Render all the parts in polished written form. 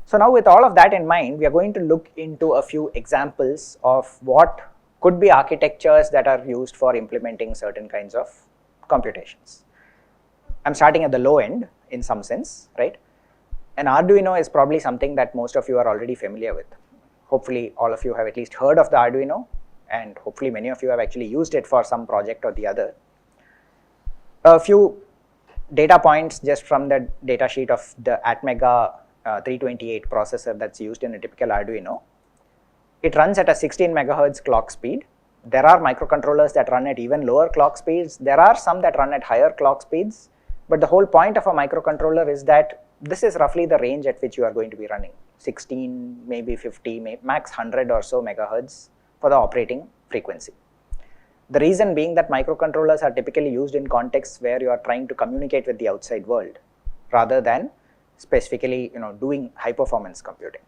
So now with all of that in mind, we are going to look into a few examples of what could be architectures that are used for implementing certain kinds of computations. I'm starting at the low end in some sense, right? An Arduino is probably something that most of you are already familiar with. Hopefully all of you have at least heard of the Arduino, and hopefully many of you have actually used it for some project or the other. A few data points just from the data sheet of the Atmega 328 processor that's used in a typical Arduino. It runs at a 16 megahertz clock speed. There are microcontrollers that run at even lower clock speeds. There are some that run at higher clock speeds, but the whole point of a microcontroller is that this is roughly the range at which you are going to be running, 16, maybe 50, max 100 or so megahertz for the operating frequency. The reason being that microcontrollers are typically used in contexts where you are trying to communicate with the outside world rather than specifically doing high performance computing.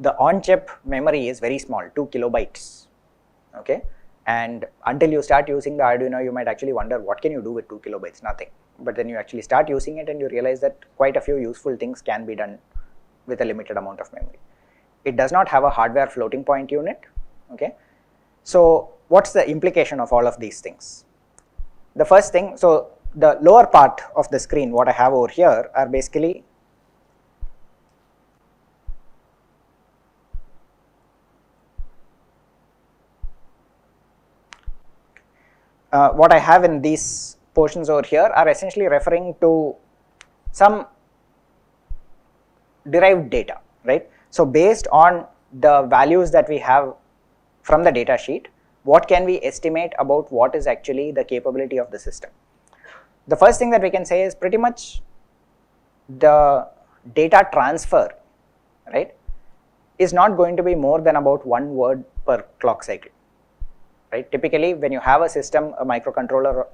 The on-chip memory is very small, 2 kilobytes, okay, and until you start using the Arduino you might actually wonder what can you do with 2 kilobytes, nothing, but then you actually start using it and you realize that quite a few useful things can be done with a limited amount of memory. It does not have a hardware floating point unit, okay. So what's the implication of all of these things? The first thing, so the lower part of the screen, what I have over here are basically what I have in these portions over here are essentially referring to some derived data, right? So based on the values that we have from the data sheet, what can we estimate about what is actually the capability of the system? The first thing that we can say is pretty much the data transfer, right, is not going to be more than about 1 word per clock cycle, right? Typically when you have a system, a microcontroller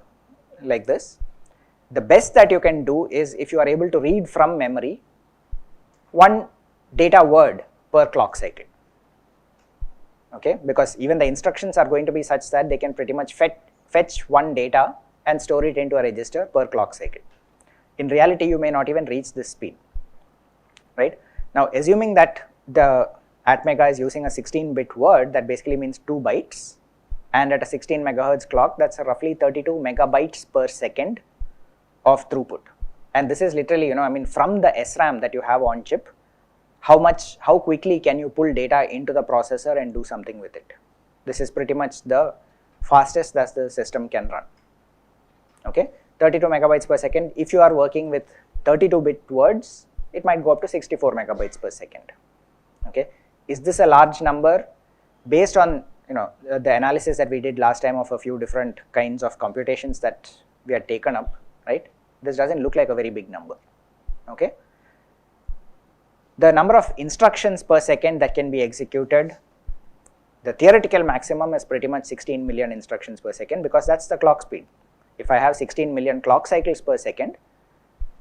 like this, the best that you can do is if you are able to read from memory 1 data word per clock cycle, okay, because even the instructions are going to be such that they can pretty much fetch 1 data and store it into a register per clock cycle. In reality you may not even reach this speed, right? Now assuming that the Atmega is using a 16-bit word, that basically means 2 bytes, and at a 16 megahertz clock that's a roughly 32 megabytes per second of throughput. And this is literally, from the SRAM that you have on chip, how quickly can you pull data into the processor and do something with it. This is pretty much the fastest that the system can run, okay, 32 megabytes per second. If you are working with 32-bit words, it might go up to 64 megabytes per second, okay. Is this a large number? Based on the analysis that we did last time of a few different kinds of computations that we had taken up, right, this doesn't look like a very big number, okay. The number of instructions per second that can be executed, the theoretical maximum is pretty much 16 million instructions per second, because that's the clock speed. If I have 16 million clock cycles per second,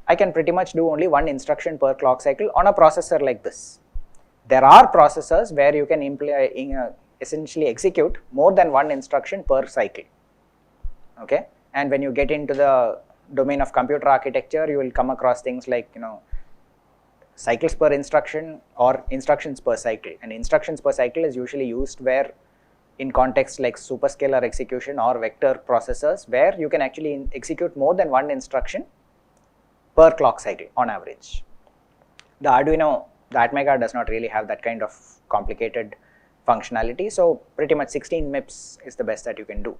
I can pretty much do only 1 instruction per clock cycle on a processor like this. There are processors where you can essentially execute more than 1 instruction per cycle, okay, and when you get into the domain of computer architecture, you will come across things like cycles per instruction or instructions per cycle, and instructions per cycle is usually used where in contexts like superscalar execution or vector processors, where you can actually execute more than 1 instruction per clock cycle on average. The Arduino, the Atmega does not really have that kind of complicated functionality, so pretty much 16 MIPS is the best that you can do.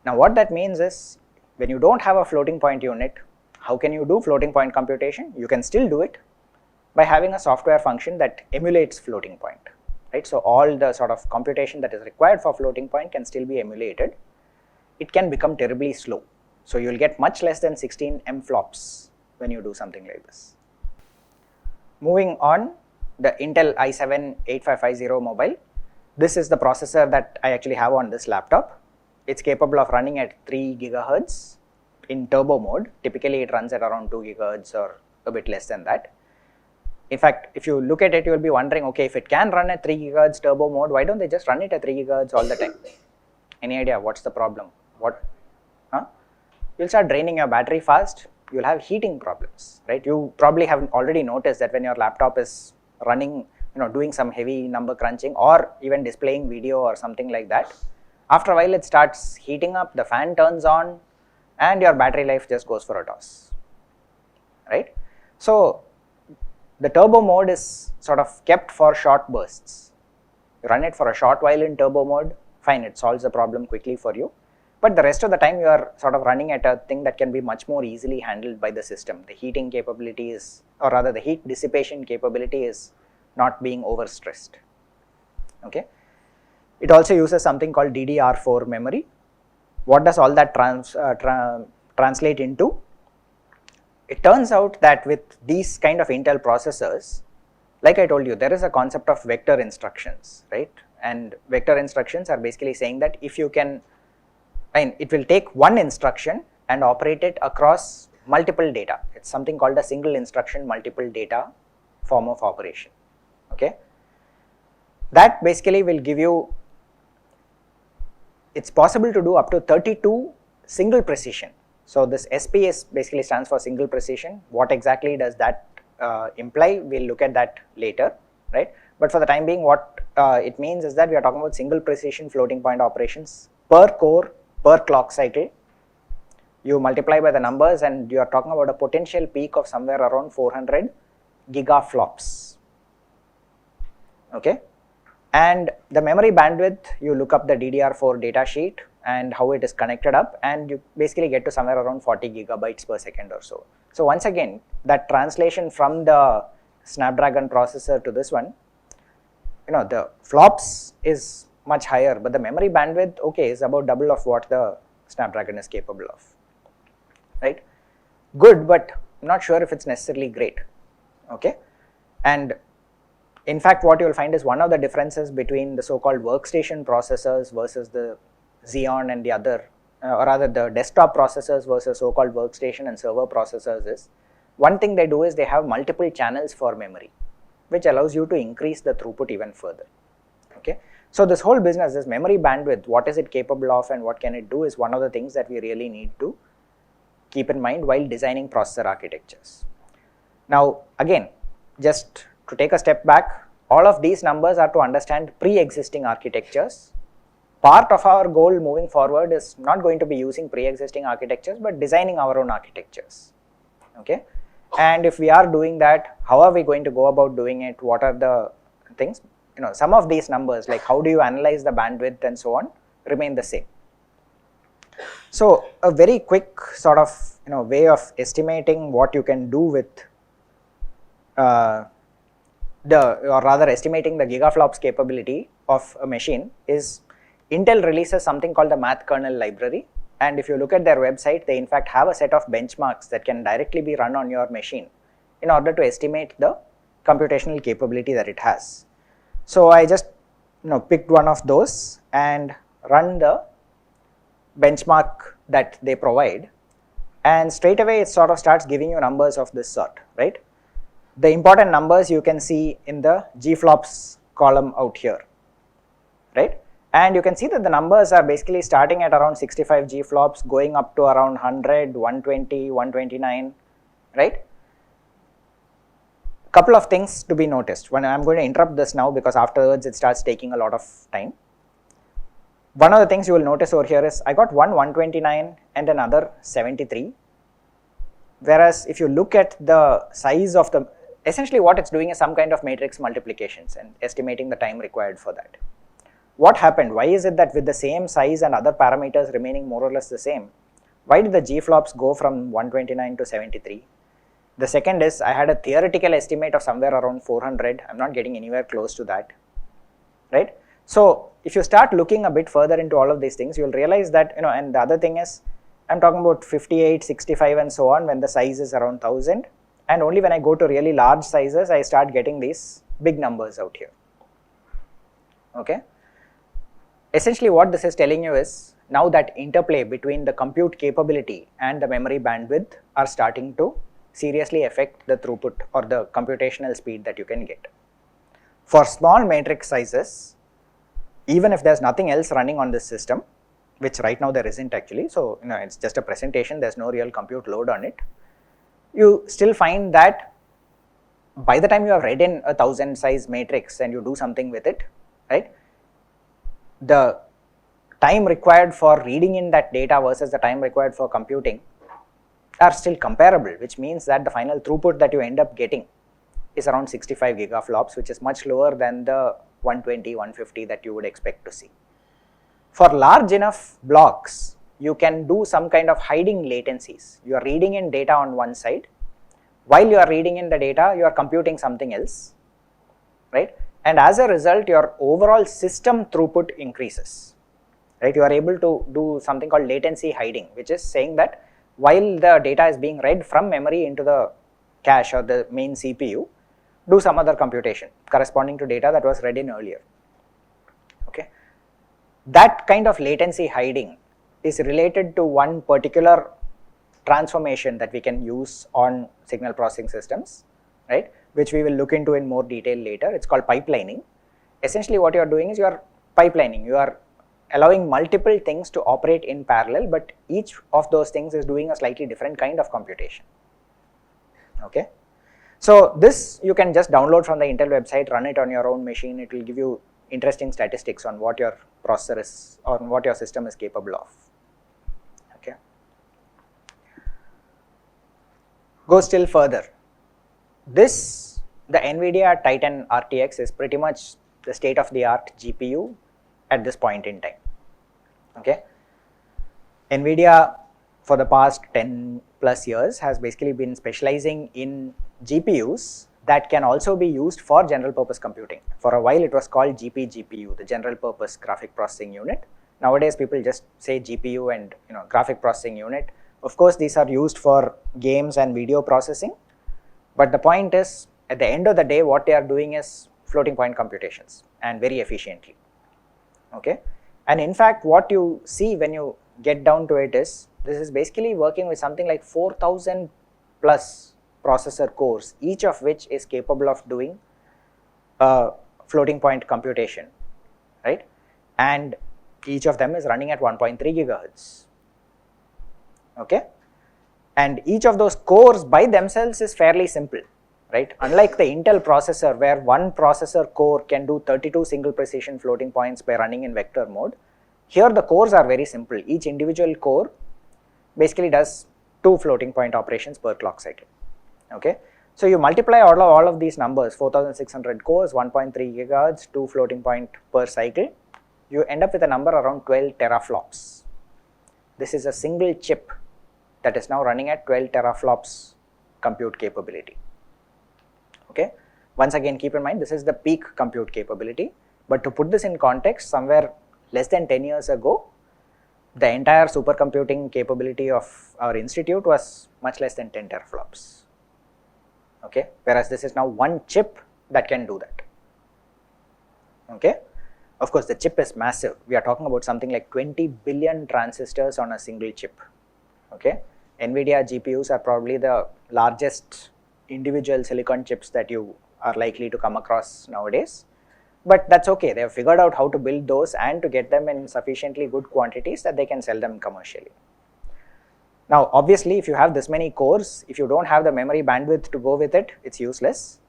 Now what that means is, when you don't have a floating point unit, how can you do floating point computation? You can still do it by having a software function that emulates floating point, right? So all the sort of computation that is required for floating point can still be emulated. It can become terribly slow, so you will get much less than 16 mFLOPS when you do something like this. Moving on, the Intel i7-8550 mobile. This is the processor that I actually have on this laptop. It's capable of running at 3 gigahertz in turbo mode. Typically it runs at around 2 gigahertz or a bit less than that. In fact, if you look at it, you will be wondering, okay, if it can run at 3 gigahertz turbo mode, why don't they just run it at 3 gigahertz all the time? Any idea what's the problem? You'll start draining your battery fast. you'll have heating problems, right? You probably have already noticed that when your laptop is running, doing some heavy number crunching or even displaying video or something like that, after a while it starts heating up, the fan turns on, and your battery life just goes for a toss, right? So the turbo mode is sort of kept for short bursts. You run it for a short while in turbo mode, fine, it solves the problem quickly for you. But the rest of the time you are sort of running at a thing that can be much more easily handled by the system. The heating capability is, or rather the heat dissipation capability is not being overstressed. Okay. It also uses something called DDR4 memory. What does all that translate into? It turns out that with these kind of Intel processors, like I told you, there is a concept of vector instructions, right? And vector instructions are basically saying that if you can, it will take one instruction and operate it across multiple data. It's something called a single instruction multiple data form of operation. Okay, that basically will give you, it's possible to do up to 32 single precision. So this SP is basically stands for single precision. What exactly does that imply? We'll look at that later, right? But for the time being, what it means is that we are talking about single precision floating point operations per core, per clock cycle. You multiply by the numbers and you are talking about a potential peak of somewhere around 400 gigaflops. Okay, and the memory bandwidth, you look up the DDR4 data sheet and how it is connected up, and you basically get to somewhere around 40 gigabytes per second or so. So once again, that translation from the Snapdragon processor to this one, the flops is much higher, but the memory bandwidth, okay, is about double of what the Snapdragon is capable of, right? Good, but I'm not sure if it's necessarily great, okay? And in fact, what you will find is one of the differences between the so-called workstation processors versus the Xeon and the other, or rather the desktop processors versus so-called workstation and server processors is, one thing they do is they have multiple channels for memory, which allows you to increase the throughput even further, okay? So this whole business, this memory bandwidth, what is it capable of and what can it do is one of the things that we really need to keep in mind while designing processor architectures. Now again, just to take a step back, all of these numbers are to understand pre-existing architectures. Part of our goal moving forward is not going to be using pre-existing architectures, but designing our own architectures, okay? And if we are doing that, how are we going to go about doing it? What are the things? Some of these numbers, like how do you analyze the bandwidth and so on, remain the same. So a very quick sort of way of estimating what you can do with estimating the gigaflops capability of a machine is Intel releases something called the math kernel library, and if you look at their website, they in fact have a set of benchmarks that can directly be run on your machine in order to estimate the computational capability that it has. So I just picked one of those and run the benchmark that they provide, and straight away it sort of starts giving you numbers of this sort, right? The important numbers you can see in the GFlops column out here, right? And you can see that the numbers are basically starting at around 65 GFlops, going up to around 100, 120, 129, right? Couple of things to be noticed. When I'm going to interrupt this now because afterwards it starts taking a lot of time. One of the things you will notice over here is I got one 129 and another 73. Whereas if you look at the size of the, essentially what it's doing is some kind of matrix multiplications and estimating the time required for that. What happened? Why is it that with the same size and other parameters remaining more or less the same, why did the GFlops go from 129 to 73? The second is I had a theoretical estimate of somewhere around 400. I'm not getting anywhere close to that, right? So if you start looking a bit further into all of these things, you'll realize that, and the other thing is I'm talking about 58, 65 and so on when the size is around 1000, and only when I go to really large sizes, I start getting these big numbers out here, okay? Essentially what this is telling you is now that interplay between the compute capability and the memory bandwidth are starting to seriously affect the throughput or the computational speed that you can get. For small matrix sizes, even if there's nothing else running on this system, which right now there isn't actually, so it's just a presentation, there's no real compute load on it. you still find that by the time you have read in a 1000 size matrix and you do something with it, right, the time required for reading in that data versus the time required for computing are still comparable, which means that the final throughput that you end up getting is around 65 gigaflops, which is much lower than the 120, 150 that you would expect to see. For large enough blocks, you can do some kind of hiding latencies. You are reading in data on one side. While you are reading in the data, you are computing something else, right? And as a result, your overall system throughput increases, right? You are able to do something called latency hiding, which is saying that while the data is being read from memory into the cache or the main CPU, do some other computation corresponding to data that was read in earlier. Okay, that kind of latency hiding is related to one particular transformation that we can use on signal processing systems, right, which we will look into in more detail later. It's called pipelining. Essentially what you are doing is you are pipelining, you are allowing multiple things to operate in parallel, but each of those things is doing a slightly different kind of computation. Okay, so this you can just download from the Intel website, run it on your own machine. It will give you interesting statistics on what your processor is or what your system is capable of. Okay, go still further. This, the NVIDIA Titan RTX is pretty much the state of the art GPU at this point in time. Okay, NVIDIA for the past 10 plus years has basically been specializing in GPUs that can also be used for general purpose computing. For a while it was called GPU, the general purpose graphic processing unit. Nowadays people just say GPU and graphic processing unit. Of course these are used for games and video processing, but the point is at the end of the day what they are doing is floating point computations and very efficiently. Okay, and in fact what you see when you get down to it is this is basically working with something like 4000 plus processor cores, each of which is capable of doing floating point computation, right, and each of them is running at 1.3 gigahertz. Okay, and each of those cores by themselves is fairly simple, right, unlike the Intel processor where one processor core can do 32 single precision floating points by running in vector mode. Here the cores are very simple. Each individual core basically does 2 floating point operations per clock cycle. Okay, so you multiply all of these numbers, 4600 cores, 1.3 gigahertz, 2 floating point per cycle, you end up with a number around 12 teraflops. This is a single chip that is now running at 12 teraflops compute capability. Okay, once again keep in mind this is the peak compute capability, but to put this in context, somewhere less than 10 years ago the entire supercomputing capability of our institute was much less than 10 teraflops. Okay, whereas this is now one chip that can do that. Okay, of course the chip is massive. We are talking about something like 20 billion transistors on a single chip. Okay, NVIDIA GPUs are probably the largest individual silicon chips that you are likely to come across nowadays, but that's okay. They have figured out how to build those and to get them in sufficiently good quantities that they can sell them commercially. Now obviously if you have this many cores, if you don't have the memory bandwidth to go with it, it's useless.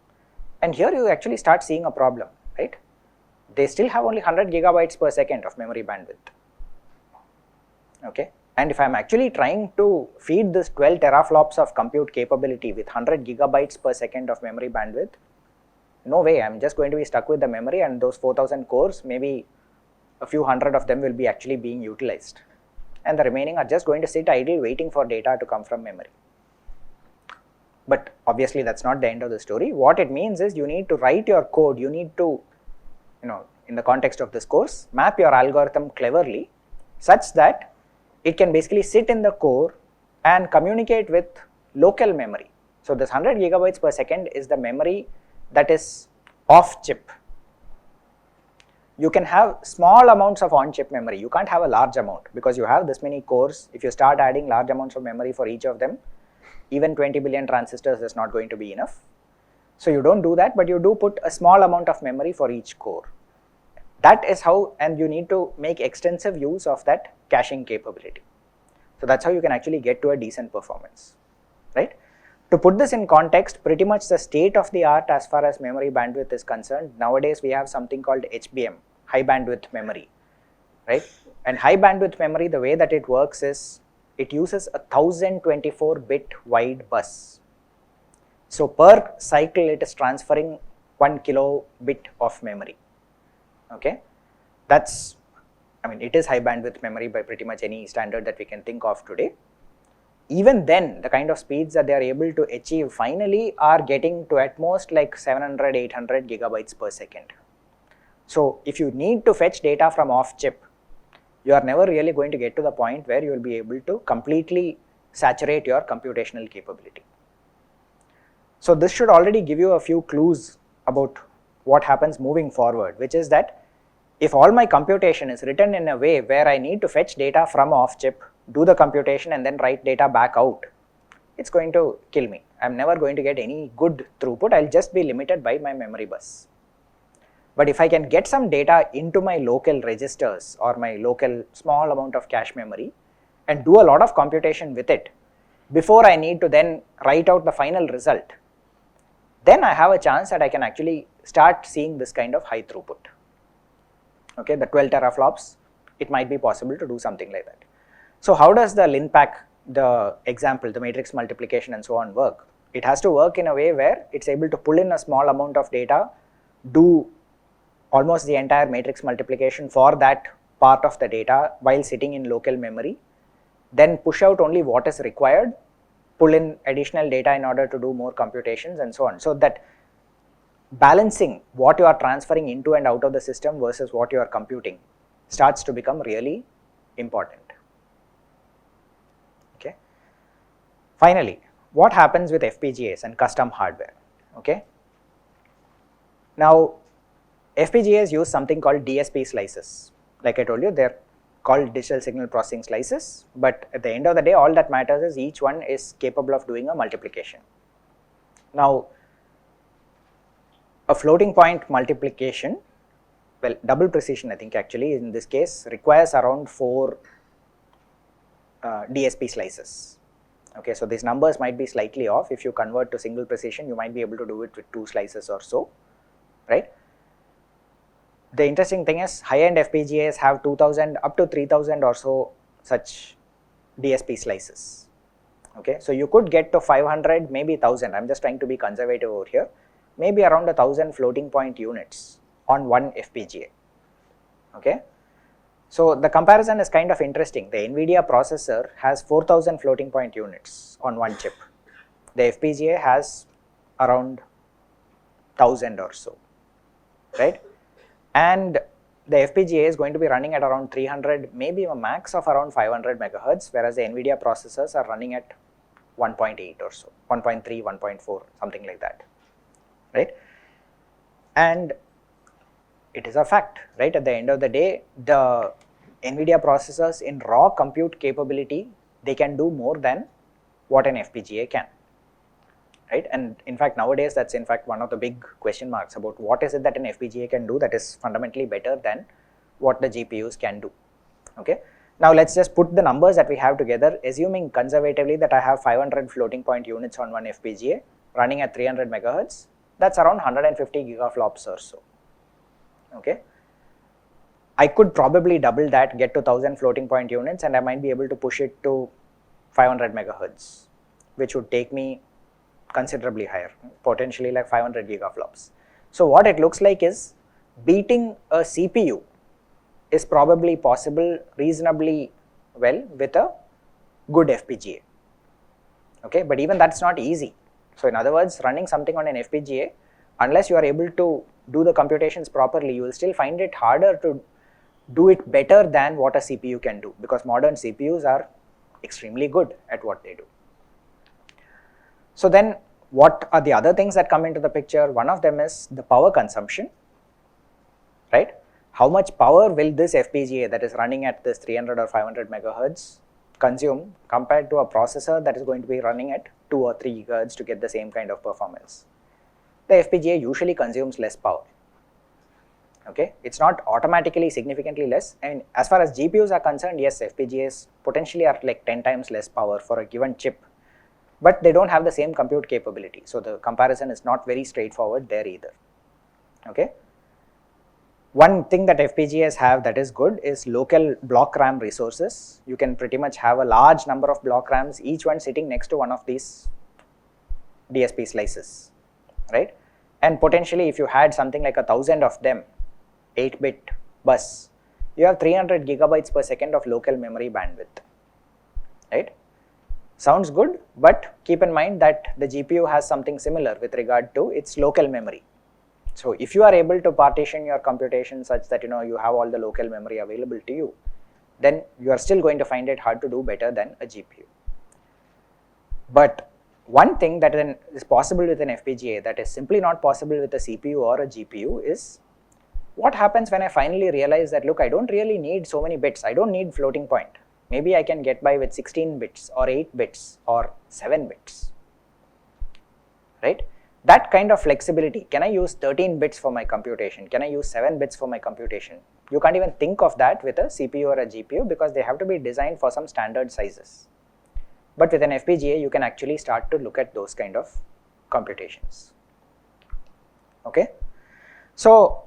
And here you actually start seeing a problem, right? They still have only 100 gigabytes per second of memory bandwidth. Okay, and if I'm actually trying to feed this 12 teraflops of compute capability with 100 gigabytes per second of memory bandwidth, no way, I'm just going to be stuck with the memory, and those 4000 cores, maybe a few hundred of them will be actually being utilized, and the remaining are just going to sit idle waiting for data to come from memory. But obviously that's not the end of the story. What it means is you need to write your code, you need to, in the context of this course, map your algorithm cleverly such that it can basically sit in the core and communicate with local memory. So this 100 gigabytes per second is the memory that is off chip. You can have small amounts of on chip memory, you can't have a large amount because you have this many cores. If you start adding large amounts of memory for each of them, even 20 billion transistors is not going to be enough. So you don't do that, but you do put a small amount of memory for each core. That is how, and you need to make extensive use of that caching capability. So that's how you can actually get to a decent performance, right? To put this in context, pretty much the state of the art as far as memory bandwidth is concerned, nowadays we have something called HBM, high bandwidth memory, right? And high bandwidth memory, the way that it works is it uses a 1024-bit wide bus. So per cycle it is transferring 1 kilobit of memory. Okay, that's, I mean, it is high bandwidth memory by pretty much any standard that we can think of today. Even then, the kind of speeds that they are able to achieve finally are getting to at most like 700, 800 gigabytes per second. So if you need to fetch data from off chip, you are never really going to get to the point where you will be able to completely saturate your computational capability. So this should already give you a few clues about what happens moving forward, which is that if all my computation is written in a way where I need to fetch data from off chip, do the computation and then write data back out, it's going to kill me. I'm never going to get any good throughput. I'll just be limited by my memory bus. But if I can get some data into my local registers or my local small amount of cache memory and do a lot of computation with it before I need to then write out the final result, then I have a chance that I can actually start seeing this kind of high throughput. Okay, the 12 teraflops, it might be possible to do something like that. So how does the LinPack, the example, the matrix multiplication and so on work? It has to work in a way where it's able to pull in a small amount of data, do almost the entire matrix multiplication for that part of the data while sitting in local memory, then push out only what is required, pull in additional data in order to do more computations and so on. So that balancing what you are transferring into and out of the system versus what you are computing starts to become really important. Okay. Finally, what happens with FPGAs and custom hardware? Okay. Now, FPGAs use something called DSP slices. Like I told you, they're called digital signal processing slices, but at the end of the day, all that matters is each one is capable of doing a multiplication. Now, a floating point multiplication, well, double precision, I think actually in this case requires around 4 DSP slices. Okay, so these numbers might be slightly off. If you convert to single precision, you might be able to do it with 2 slices or so, right? The interesting thing is high-end FPGAs have 2000 up to 3000 or so such DSP slices. Okay, so you could get to 500, maybe 1000. I'm just trying to be conservative over here. Maybe around 1000 floating point units on one FPGA. Okay, so the comparison is kind of interesting. The NVIDIA processor has 4000 floating point units on one chip. The FPGA has around 1000 or so, right? And the FPGA is going to be running at around 300, maybe a max of around 500 megahertz, whereas the NVIDIA processors are running at 1.8 or so, 1.3, 1.4, something like that, right? And it is a fact, right? At the end of the day, the NVIDIA processors in raw compute capability, they can do more than what an FPGA can. Right, and in fact nowadays that's in fact one of the big question marks about what is it that an FPGA can do that is fundamentally better than what the GPUs can do. Okay, now let's just put the numbers that we have together, assuming conservatively that I have 500 floating point units on one FPGA running at 300 megahertz, that's around 150 gigaflops or so. Okay, I could probably double that, get to 1000 floating point units, and I might be able to push it to 500 megahertz, which would take me considerably higher, potentially like 500 gigaflops. So what it looks like is beating a CPU is probably possible reasonably well with a good FPGA. Okay, but even that's not easy. So in other words, running something on an FPGA, unless you are able to do the computations properly, you will still find it harder to do it better than what a CPU can do, because modern CPUs are extremely good at what they do. So then what are the other things that come into the picture? One of them is the power consumption, right? How much power will this FPGA that is running at this 300 or 500 megahertz consume compared to a processor that is going to be running at 2 or 3 gigahertz to get the same kind of performance? The FPGA usually consumes less power. Okay, it's not automatically significantly less. I mean, as far as GPUs are concerned, yes, FPGAs potentially are like 10 times less power for a given chip. but they don't have the same compute capability. So the comparison is not very straightforward there either. Okay. One thing that FPGAs have that is good is local block RAM resources. You can pretty much have a large number of block RAMs, each one sitting next to one of these DSP slices, right? And potentially if you had something like 1,000 of them, 8-bit bus, you have 300 gigabytes per second of local memory bandwidth, right? Sounds good, but keep in mind that the GPU has something similar with regard to its local memory. So if you are able to partition your computation such that you have all the local memory available to you, then you are still going to find it hard to do better than a GPU. But one thing that is possible with an FPGA that is simply not possible with a CPU or a GPU is what happens when I finally realize that, look, I don't really need so many bits, I don't need floating point. Maybe I can get by with 16 bits or 8 bits or 7 bits, right? That kind of flexibility, can I use 13 bits for my computation? Can I use 7 bits for my computation? You can't even think of that with a CPU or a GPU because they have to be designed for some standard sizes. But with an FPGA, you can actually start to look at those kind of computations. Okay, so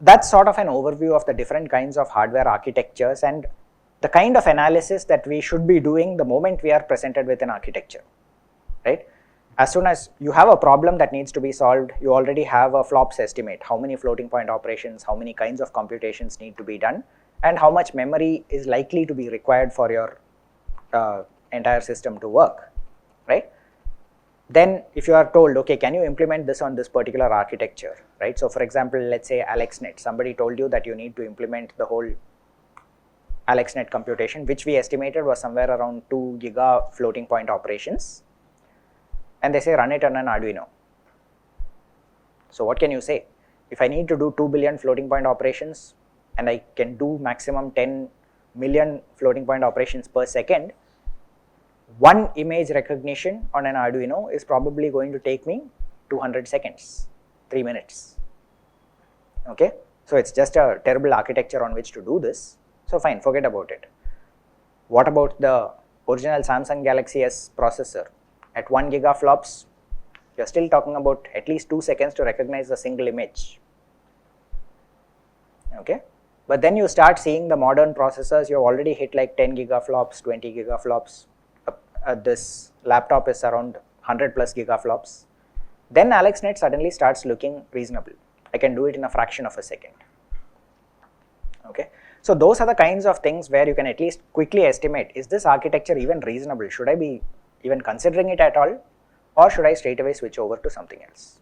that's sort of an overview of the different kinds of hardware architectures and the kind of analysis that we should be doing the moment we are presented with an architecture, right? As soon as you have a problem that needs to be solved, you already have a flops estimate, how many floating point operations, how many kinds of computations need to be done, and how much memory is likely to be required for your entire system to work, right? Then if you are told, okay, can you implement this on this particular architecture, right? So for example, let's say AlexNet, somebody told you that you need to implement the whole AlexNet computation, which we estimated was somewhere around 2 giga floating point operations, and they say run it on an Arduino. So what can you say? If I need to do 2 billion floating point operations and I can do maximum 10 million floating point operations per second, one image recognition on an Arduino is probably going to take me 200 seconds, 3 minutes. Okay, so it's just a terrible architecture on which to do this. So fine, forget about it. What about the original Samsung Galaxy S processor? At 1 gigaflops, you're still talking about at least 2 seconds to recognize a single image. Okay, but then you start seeing the modern processors, you've already hit like 10 gigaflops, 20 gigaflops. This laptop is around 100 plus gigaflops. Then AlexNet suddenly starts looking reasonable. I can do it in a fraction of a second. Okay, so those are the kinds of things where you can at least quickly estimate, is this architecture even reasonable? Should I be even considering it at all, or should I straight away switch over to something else?